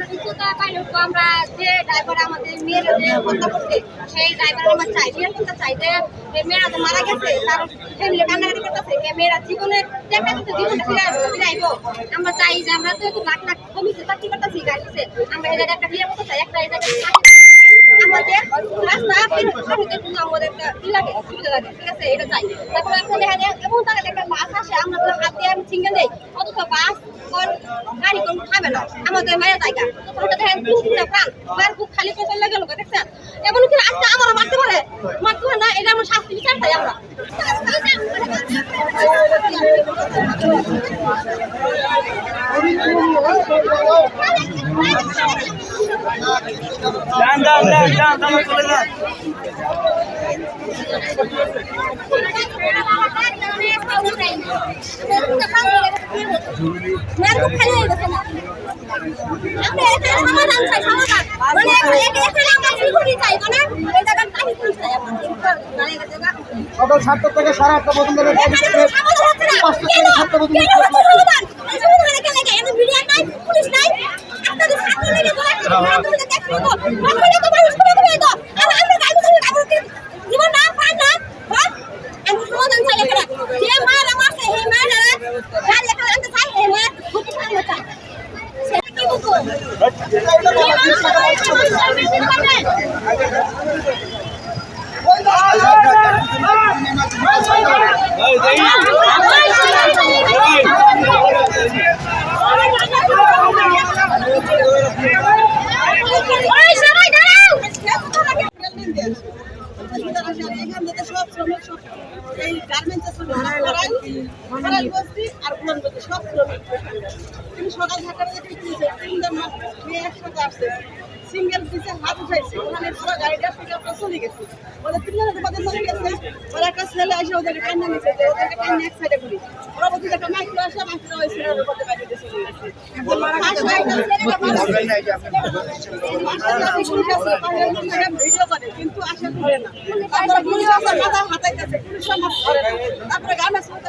সুস্থতা পাইলে আমরা যে ড্রাইভার আমাদের মেয়েরা যে হত্যা করছে সেই ড্রাইভার আমরা চাই রিয়েল কথা চাই যে মেয়েরা তো মারা গেছে তার ফ্যামিলি কান্নাকাটি করতেছে মেয়েরা জীবনে দেখা দিতে জীবনে ফিরাইব আমরা চাই যে আমরা তো লাখ লাখ কমিতে চাকরি করতেছি গাড়িতে আমরা এই জায়গায় একটা রিয়েল কথা চাই একটা এই জায়গায় আমাদের রাস্তা আমাদের একটা লাগে সুবিধা লাগে ঠিক আছে এটা চাই তারপর আপনার দেখা যায় এমন জায়গায় একটা বাস আসে আমরা তো হাত দিয়ে আমি সিঙ্গেল নেই অথচ বাস গাড়ি কোন খাবে না আমাদের মায়ের জায়গা ওটা দেখেন পুরো প্রাণ মায়ের খুব খালি পেছন লেগে গেল দেখছেন এমন কি আজকে আমরা মারতে পারে না এটা আমরা শাস্তি বিচার চাই আমরা সকাল 7টা থেকে 8:30 পর্যন্ত সকাল 7টা থেকে একসাথে আসছে সিঙ্গেল পিসে হাত উঠাইছে ওখানে পুরো গাড়িটা পিকআপটা চলে গেছে ওদের তিনজনের তোমাদের চলে গেছে ওর একটা ছেলে এসে ওদেরকে কান্না নিচ্ছে যে ওদেরকে কান্না এক সাইডে করি ওরা বলছে একটা মাইক্রো আসে মাইক্রো ওই ছেলের উপরে বাইরে চলে গেছে ভিডিও করে কিন্তু আশা করে না তারপরে পুলিশ আসে মাথা হাতাইতেছে পুলিশ সব ধরে না তারপরে গানা শুনতে